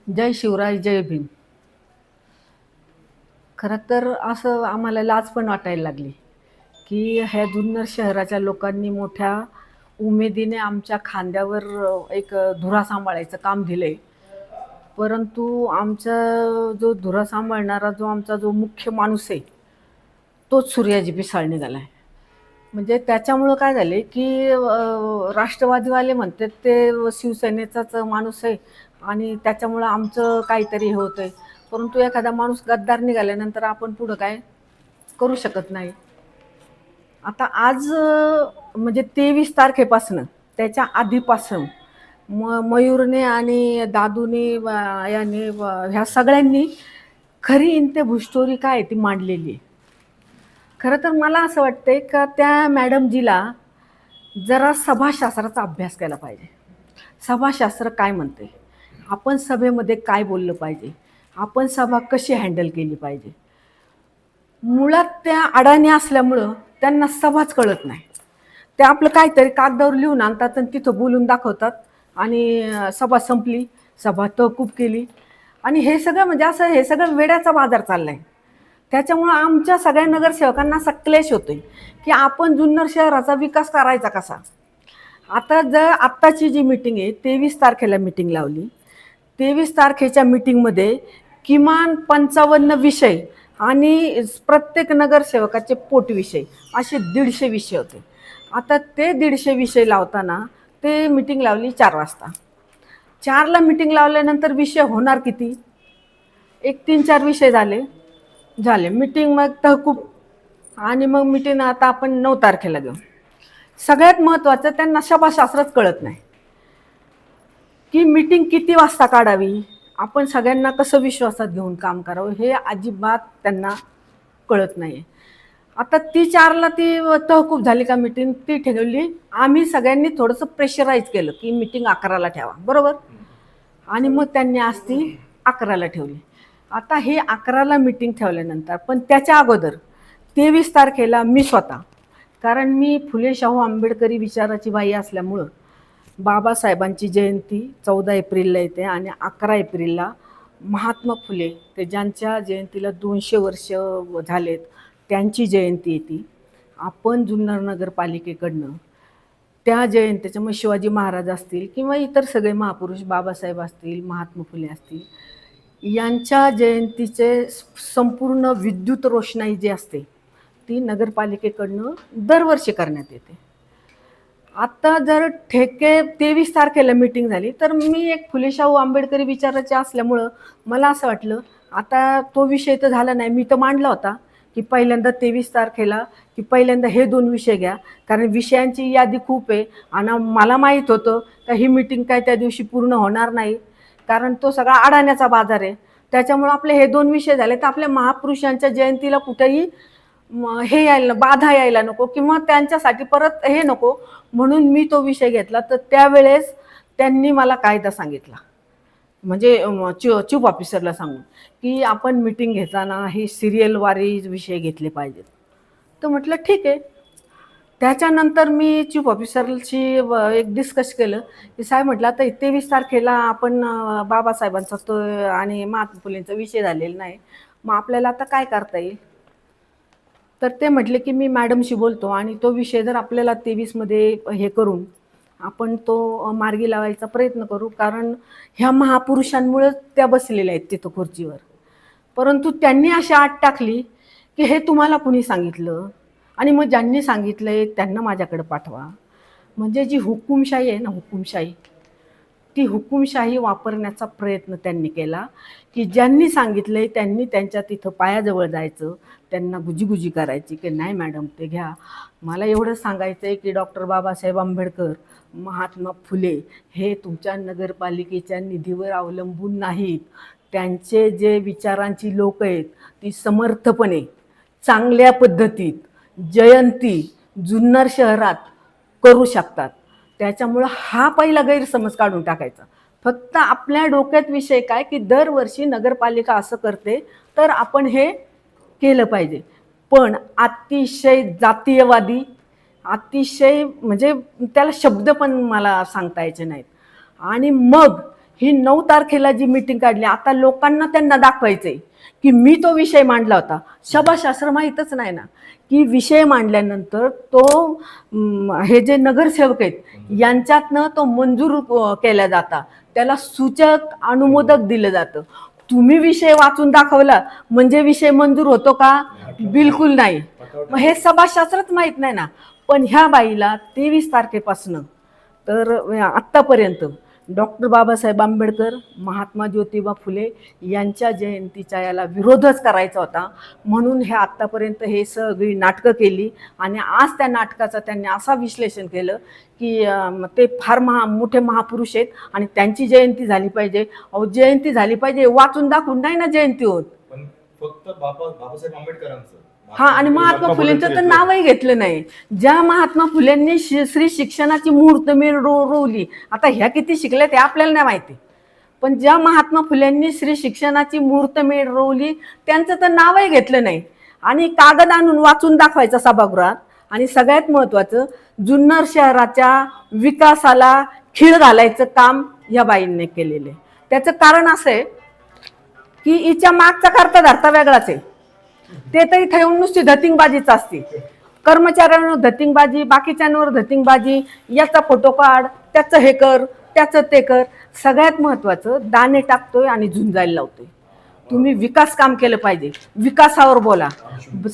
जय शिवराय, जय भीम. खरं तर असं आम्हाला लाज पण वाटायला लागली, की ह्या जुन्नर शहराच्या लोकांनी मोठ्या उमेदीने आमच्या खांद्यावर एक धुरा सांभाळायचं काम दिलंय. परंतु आमचा जो धुरा सांभाळणारा आमचा जो मुख्य माणूस आहे, तोच सूर्याजी पिसाळ निघालाय. म्हणजे त्याच्यामुळं काय झाले, की राष्ट्रवादीवाले म्हणतात ते शिवसेनेचाच माणूस आहे आणि त्याच्यामुळं आमचं काहीतरी हे होतंय. परंतु एखादा माणूस गद्दार निघाल्यानंतर आपण पुढं काय करू शकत नाही. आता आज म्हणजे 23 तारखेपासनं त्याच्या आधीपासून मयूरने आणि दादूने याने ह्या सगळ्यांनी खरी इंते स्टोरी काय आहे ती मांडलेली आहे. खरं तर मला असं वाटतंय का त्या मॅडमजीला जरा सभाशास्त्राचा अभ्यास केला पाहिजे. सभाशास्त्र काय म्हणते, आपण सभेमध्ये काय बोललं पाहिजे, आपण सभा कशी हँडल केली पाहिजे. मुळात त्या अडाणी असल्यामुळं त्यांना सभाच कळत नाही. ते आपलं काहीतरी कागदावर लिहून आणतात आणि तिथं बोलून दाखवतात आणि सभा संपली, सभा तहकूब केली. आणि हे सगळं म्हणजे असं हे सगळं वेड्याचा बाजार चाललाय. त्याच्यामुळं आमच्या सगळ्या नगरसेवकांना असा क्लेश होतोय, की आपण जुन्नर शहराचा विकास करायचा कसा. आता जर आत्ताची जी मीटिंग आहे 23 तारखेला मीटिंग लावली. 23 तारखेच्या मीटिंगमध्ये किमान 55 विषय आणि प्रत्येक नगरसेवकाचे पोटविषय असे 150 विषय होते. आता ते 150 विषय लावताना ते मीटिंग लावली 4 वाजता. 4ला मीटिंग लावल्यानंतर विषय होणार किती, एक 3-4 विषय झाले मीटिंग, मग तहकूब. आणि मग मीटिंग आता आपण 9 तारखेला घेऊ. सगळ्यात महत्त्वाचं त्यांना सभाशास्त्रच कळत नाही, की मीटिंग किती वाजता काढावी, आपण सगळ्यांना कसं विश्वासात घेऊन काम करावं हे अजिबात त्यांना कळत नाही. आता ती 4ला ती तहकूब झाली का मीटिंग ती ठेवली. आम्ही सगळ्यांनी थोडंसं प्रेशराईज केलं की मीटिंग 11ला ठेवा, बरोबर. आणि मग त्यांनी आज ती 11ला ठेवली. आता हे 11ला मीटिंग ठेवल्यानंतर पण त्याच्या अगोदर 23 तारखेला मी स्वतः, कारण मी फुले शाहू आंबेडकरी विचाराची बाई असल्यामुळं बाबासाहेबांची जयंती 14 एप्रिलला येते आणि 11 एप्रिलला महात्मा फुले ते ज्यांच्या जयंतीला 200 वर्ष झालेत त्यांची जयंती येते. आपण जुन्नर नगरपालिकेकडनं त्या जयंतीच्या मग शिवाजी महाराज असतील किंवा इतर सगळे महापुरुष बाबासाहेब असतील, महात्मा फुले असतील, यांच्या जयंतीचे संपूर्ण विद्युत रोषणाई जी असते ती नगरपालिकेकडनं दरवर्षी करण्यात येते. आता जर ठेके 23 तारखेला मीटिंग झाली तर मी एक फुले शाहू आंबेडकरी विचाराचे असल्यामुळं मला असं वाटलं आता तो विषय तर झाला नाही. मी तर मांडला होता की पहिल्यांदा 23 तारखेला की पहिल्यांदा हे 2 विषय घ्या, कारण विषयांची यादी खूप आहे आणि मला माहीत होतं का ही मीटिंग काय त्या दिवशी पूर्ण होणार नाही, कारण तो सगळा अडाण्याचा बाजार आहे. त्याच्यामुळं आपले हे 2 विषय झाले तर आपल्या महापुरुषांच्या जयंतीला कुठेही हे यायला बाधा यायला नको किंवा त्यांच्यासाठी परत हे नको, म्हणून मी तो विषय घेतला. तर त्यावेळेस त्यांनी मला कायदा सांगितला, म्हणजे चीफ ऑफिसरला सांगून, की आपण मीटिंग घेताना ही सिरियलवारी विषय घेतले पाहिजेत. तर म्हटलं ठीक आहे. त्याच्यानंतर मी चीफ ऑफिसरशी एक डिस्कस केलं की साहेब म्हटलं आता 23 तारखेला आपण बाबासाहेबांचा तो आणि महात्मा फुलेंचा विषय झालेला नाही, मग आपल्याला आता काय करता येईल. तर ते म्हटले की मी मॅडमशी बोलतो आणि तो विषय जर आपल्याला 23मध्ये हे करून आपण तो मार्गी लावायचा प्रयत्न करू, कारण ह्या महापुरुषांमुळेच त्या बसलेल्या आहेत तिथं खुर्चीवर. परंतु त्यांनी अशी आट टाकली की हे तुम्हाला कुणी सांगितलं, आणि मग ज्यांनी सांगितलंय त्यांना माझ्याकडे पाठवा. म्हणजे जी हुकुमशाही आहे ना, हुकुमशाही, ती हुकुमशाही वापरण्याचा प्रयत्न त्यांनी केला, की ज्यांनी सांगितलंय त्यांनी त्यांच्या तिथं पायाजवळ जायचं, त्यांना गुजीगुजी करायची की नाही मॅडम ते घ्या. मला एवढं सांगायचं आहे की डॉक्टर बाबासाहेब आंबेडकर, महात्मा फुले हे तुमच्या नगरपालिकेच्या निधीवर अवलंबून नाहीत. त्यांचे जे विचारांची लोक आहेत ती समर्थपणे चांगल्या पद्धतीत जयंती जुन्नर शहरात करू शकतात. त्याच्यामुळं हा पहिला गैरसमज काढून टाकायचा. फक्त आपल्या डोक्यात विषय काय की दरवर्षी नगरपालिका असं करते तर आपण हे केलं पाहिजे. पण अतिशय जातीयवादी, अतिशय म्हणजे त्याला शब्द पण मला सांगता यायचे नाहीत. आणि मग ही 9 तारखेला जी मीटिंग काढली, आता लोकांना त्यांना दाखवायचंय की मी तो विषय मांडला होता. सभाशास्त्र माहीतच नाही ना की विषय मांडल्यानंतर तो हे जे नगरसेवक आहेत यांच्यातनं तो मंजूर केला जाता, त्याला सूचक अनुमोदक दिलं जातं. तुम्ही विषय वाचून दाखवला म्हणजे विषय मंजूर होतो का? बिलकुल नाही. मग हे सभाशास्त्रच माहीत नाही ना. पण ह्या बाईला 23 तारखेपासनं तर आत्तापर्यंत डॉक्टर बाबासाहेब आंबेडकर, महात्मा ज्योतिबा फुले यांच्या जयंतीच्या याला विरोधच करायचा होता. म्हणून हे आत्तापर्यंत हे सगळी नाटकं केली आणि आज त्या नाटकाचं त्यांनी असं विश्लेषण केलं की ते फार मोठे महापुरुष आहेत आणि त्यांची जयंती झाली पाहिजे. अहो, जयंती झाली पाहिजे वाचून दाखवून नाही ना जयंती होत. पण फक्त बाबासाहेब आंबेडकरांचं हा, आणि महात्मा फुलेंचं तर नावही घेतलं नाही. ज्या महात्मा फुलेंनी श्री शिक्षणाची मुहूर्तमेढ रोवली, आता ह्या किती शिकल्या ते आपल्याला नाही माहिती, पण ज्या महात्मा फुलेंनी श्री शिक्षणाची मुहूर्तमेढ रोवली त्यांचं तर नावही घेतलं नाही. आणि कागद आणून वाचून दाखवायचा सभागृहात. आणि सगळ्यात महत्त्वाचं, जुन्नर शहराच्या विकासाला खीळ घालायचं काम या बाईंनी केलेलं आहे. त्याचं कारण असं आहे की हिच्या मागचा करता धरता वेगळाच आहे. ते तर इथे येऊन नुसती धतिंगबाजीच असते. कर्मचाऱ्यांवर धतिंगबाजी, बाकीच्यांवर धतिंगबाजी, याचा फोटो काढ, त्याचं हे कर, त्याचं ते कर. सगळ्यात महत्त्वाचं, दाणे टाकतोय आणि झुंजायला लावतोय. तुम्ही विकास काम केलं पाहिजे, विकासावर बोला.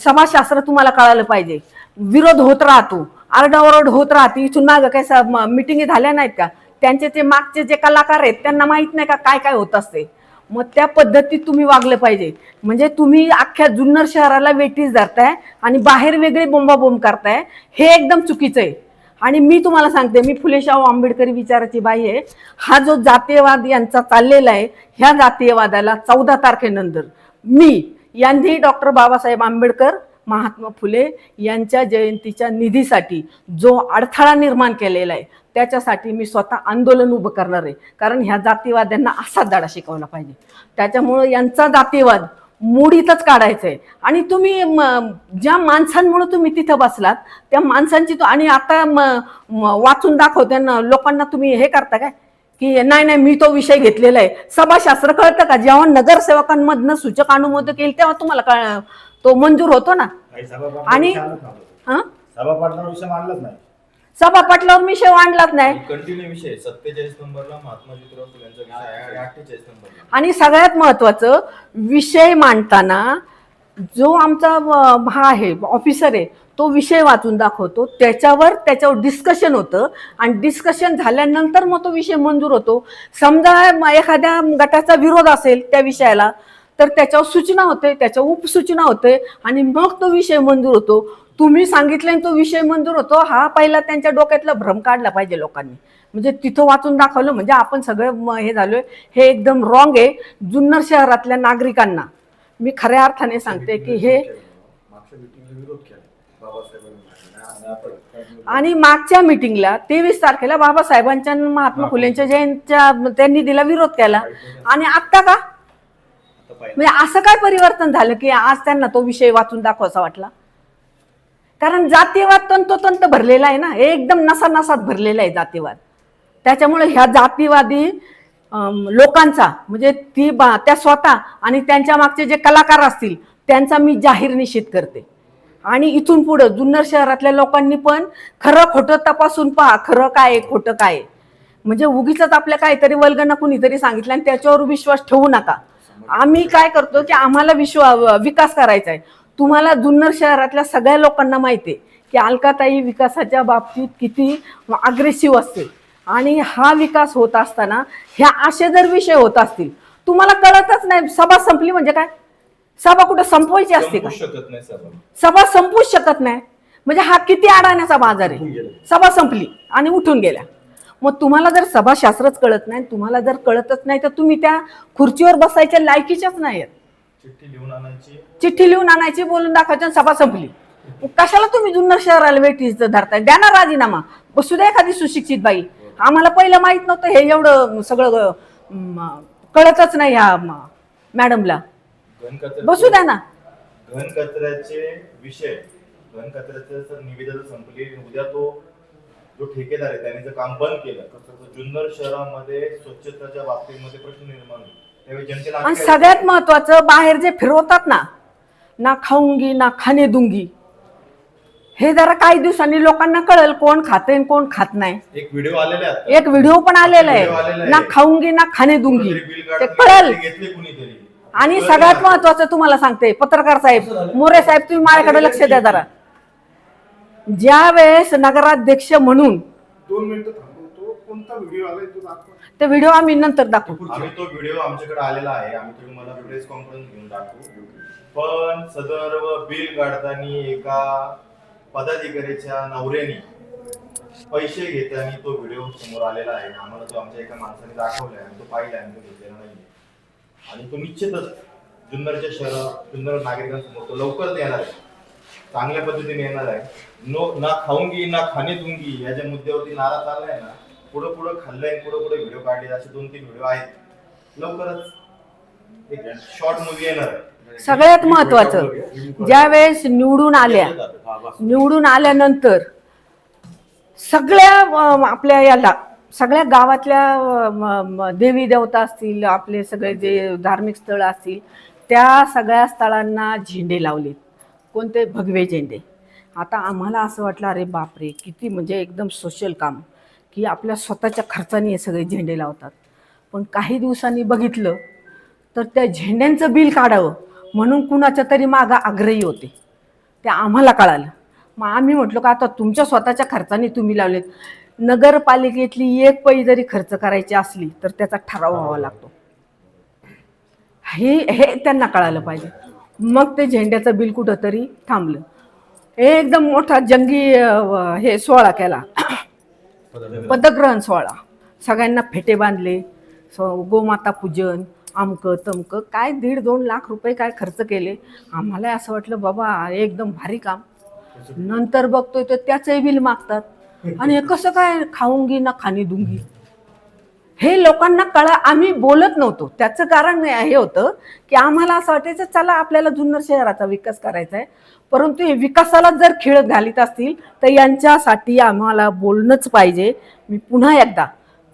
समाजशास्त्र तुम्हाला कळालं पाहिजे. विरोध होत राहतो, आरडाओरड होत राहते. इथून मागं काय मिटिंगी झाल्या नाहीत का? त्यांचे ते मागचे जे कलाकार आहेत त्यांना माहीत नाही का काय काय होत असते? मग त्या पद्धतीत तुम्ही वागलं पाहिजे. म्हणजे तुम्ही अख्ख्या जुन्नर शहराला वेठीस धरताय आणि बाहेर वेगळे बोंबाबोंब करताय, हे एकदम चुकीचं आहे. आणि मी तुम्हाला सांगते, मी फुले शाहू आंबेडकरी विचाराची बाई आहे. हा जो जातीयवाद यांचा चाललेला आहे, ह्या जातीयवादाला 14 तारखेनंतर मी यांनी डॉक्टर बाबासाहेब आंबेडकर, महात्मा फुले यांच्या जयंतीच्या निधीसाठी जो अडथळा निर्माण केलेला आहे त्याच्यासाठी मी स्वतः आंदोलन उभं करणार आहे. कारण ह्या जातीवाद्यांना असाच धडा शिकवला पाहिजे. त्याच्यामुळं यांचा जातीवाद मोडीतच काढायचं आहे. आणि तुम्ही ज्या माणसांमुळे तुम्ही तिथं बसलात त्या माणसांची आणि आता वाचून दाखवते लोकांना तुम्ही हे करता काय की नाही नाही मी तो विषय घेतलेला आहे. सभाशास्त्र कळतं का? जेव्हा नगरसेवकांमधनं सूचक अनुमोदक येईल तेव्हा तुम्हाला तो मंजूर होतो ना. आणि सभा पटलावर विषय मांडलाच नाही. कंटिन्यू विषय 47 नंबरला महात्मा ज्योतिबा फुलेंचा विषय आहे, 48 नंबरला. आणि सगळ्यात महत्वाचं, विषय मांडताना जो आमचा हा आहे ऑफिसर आहे तो विषय वाचून दाखवतो, त्याच्यावर डिस्कशन होतं आणि डिस्कशन झाल्यानंतर मग तो विषय मंजूर होतो. समजा एखाद्या गटाचा विरोध असेल त्या विषयाला तर त्याच्यावर सूचना होते, त्याच्यावर उपसूचना होते आणि मग तो विषय मंजूर होतो. तुम्ही सांगितलं तो विषय मंजूर होतो, हा पहिला त्यांच्या डोक्यातला भ्रम काढला पाहिजे लोकांनी. म्हणजे तिथं वाचून दाखवलं म्हणजे आपण सगळं हे झालोय, हे एकदम रॉंग आहे. जुन्नर शहरातल्या नागरिकांना मी खऱ्या अर्थाने सांगते की हे, आणि मागच्या मीटिंगला 23 तारखेला बाबासाहेबांच्या महात्मा फुलेंच्या जयंतीच्या त्यांनी दिला विरोध केला. आणि आत्ता का? म्हणजे असं काय परिवर्तन झालं की आज त्यांना तो विषय वाचून दाखवायचा वाटला? कारण जातीयवाद तंतोतंत भरलेला आहे ना, हे एकदम नसानसात भरलेला आहे जातीवाद. त्याच्यामुळे ह्या जातीवादी लोकांचा म्हणजे त्या स्वतः आणि त्यांच्या मागचे जे कलाकार असतील त्यांचा मी जाहीर निषेध करते. आणि इथून पुढं जुन्नर शहरातल्या लोकांनी पण खरं खोटं तपासून पहा, खरं काय खोटं काय. म्हणजे उगीच आपल्या काहीतरी वल्गना कुणीतरी सांगितलं आणि त्याच्यावर विश्वास ठेवू नका. आम्ही काय करतो की आम्हाला विकास करायचा आहे. तुम्हाला जुन्नर शहरातल्या सगळ्या लोकांना माहिती आहे की अलकाताई विकासाच्या बाबतीत किती अग्रेसिव्ह असते. आणि हा विकास होत असताना ह्या असे जर विषय होत असतील तुम्हाला कळतच नाही. सभा संपली म्हणजे काय? सभा कुठं संपवायची असते का? सभा संपूच शकत नाही. म्हणजे हा किती अडाण्याचा बाजार आहे. सभा संपली आणि उठून गेल्या. मग तुम्हाला जर सभाशास्त्रच कळत नाही, तुम्हाला जर कळतच नाही तर तुम्ही त्या खुर्चीवर बसायच्या लायकीच्याच नाही आहेत. चिठ्ठी लिहून आणायची, बोलून दाखवायची, सभा संपली. कशाला तुम्ही जुन्नर शहराला वेठीस धरताय? द्या ना राजीनामा, बसू द्या एखादी सुशिक्षित बाई. आम्हाला पहिलं माहित नव्हतं हे एवढं सगळं कळतच नाही ह्या मॅडमला. बसू द्या ना. घनकचऱ्याचे विषय, घनकचऱ्याचे निविदा संपली, उद्या तो जो ठेकेदार आहे त्याने जर काम बंद केलं तर जुन्नर शहरामध्ये स्वच्छतेच्या बाबतीमध्ये प्रश्न निर्माण होईल. त्यावेळी जनतेला आणि सगळ्यात महत्वाचं बाहेर जे फिरवतात ना खाऊंगी ना खाणे दूंगी, हे जरा काही दिवसांनी लोकांना कळेल कोण खाते आणि कोण खात नाही. एक व्हिडिओ आलेला आहे, एक व्हिडिओ पण आलेला आहे, ना खाऊंगी ना खाणे दूंगी, ते कळेल. घेतले कुणीतरी. आणि सगळ्यात महत्वाचं तुम्हाला सांगते, पत्रकार साहेब, मोरे साहेब, तुम्ही माझ्याकडे लक्ष द्या जरा. ज्या वेळेस नगराध्यक्ष म्हणून 2 मिनिटं थांबवतो, कोणता व्हिडिओ आलाय तो दाखवा. ते व्हिडिओ आम्ही नंतर दाखवू. आम्ही तो व्हिडिओ आमच्याकडे आलेला आहे, आम्ही तुम्हाला प्रेस कॉन्फरन्स घेऊन दाखवू. पण सदर्व बिल काढताना एका पदाधिकाऱ्याच्या नवऱ्याने पैसे घेताना तो व्हिडिओ समोर आलेला आहे. आम्हाला तो आमच्या एका माणसाने दाखवलाय आणि तो पाहिलाय आणि तो घेतलेला नाही. आणि तो निश्चितच जुन्नरच्या शहरात जुन्नर नागरिकांसमोर तो लवकरच येणार आहे, चांगल्या पद्धतीने येणार आहे. ना खाऊंगी ना खाणे दूंगी या ज्या मुद्द्यावरती नारा चाललाय ना, पुढं पुढं खाल्लंय, पुढं व्हिडिओ काढले, असे 2-3 व्हिडिओ आहेत. लवकरच एक शॉर्ट मूवी येणार आहे. सगळ्यात महत्वाचं, ज्या वेळेस निवडून आल्यानंतर सगळ्या आपल्या याला सगळ्या गावातल्या देवी देवता असतील, आपले सगळे जे धार्मिक स्थळ असतील, त्या सगळ्या स्थळांना झेंडे लावलेत. कोणते? भगवे झेंडे. आता आम्हाला असं वाटलं, अरे बापरे, किती म्हणजे एकदम सोशल काम, की आपल्या स्वतःच्या खर्चाने हे सगळे झेंडे लावतात. पण काही दिवसांनी बघितलं तर त्या झेंड्यांचं बिल काढावं म्हणून कुणाच्या तरी मागं आग्रही होते. ते आम्हाला कळालं. मग आम्ही म्हटलो का आता तुमच्या स्वतःच्या खर्चाने तुम्ही लावलेत, नगरपालिकेतली एक पै जरी खर्च करायची असली तर त्याचा ठराव व्हावा लागतो. हे त्यांना कळालं पाहिजे. मग ते झेंड्याचं बिल कुठंतरी थांबलं. एकदम मोठा जंगी हे सोहळा केला, पदग्रहण सोहळा. सगळ्यांना फेटे बांधले, गोमाता पूजन, अमकं तमकं, काय 1.5-2 लाख रुपये काय खर्च केले. आम्हाला असं वाटलं बाबा एकदम भारी काम. नंतर बघतोय तर त्याचंही बिल मागतात. आणि हे कसं काय खाऊंगी ना खाणी दूंगी, हे लोकांना आम्ही बोलत नव्हतो. त्याचं कारण हे होतं की आम्हाला असं वाटायचं चला आपल्याला जुन्नर शहराचा विकास करायचा आहे, परंतु हे विकासाला जर खीळ घालीत असतील तर यांच्यासाठी आम्हाला बोलणंच पाहिजे. मी पुन्हा एकदा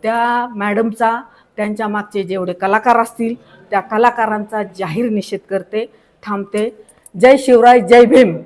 त्या मॅडमचा, त्यांच्या मागचे जेवढे कलाकार असतील त्या कलाकारांचा जाहीर निषेध करते, थांबते. जय शिवराय, जय भीम.